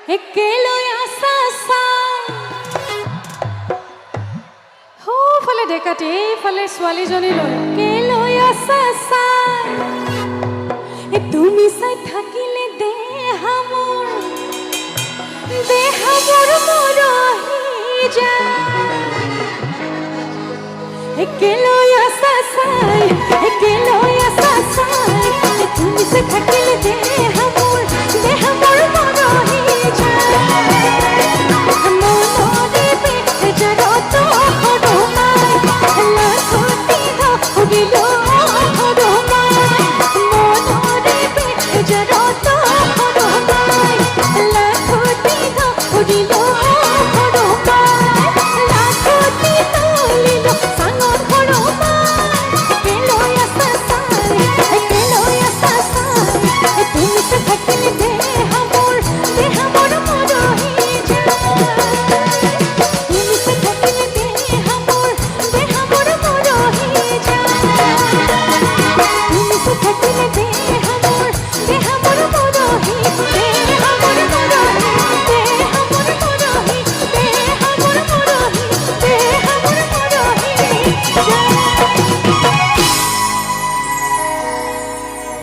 একেলৈ আছা সোঁফালে ডেকাটি এইফালে ছোৱালীজনীলৈ একেলৈ আছা তুমি চাই থাকিলে দেহা মোৰ মৰহি যায় একেলৈ আছা একেলৈ আছা তুমি চাই থাকিলে দেহা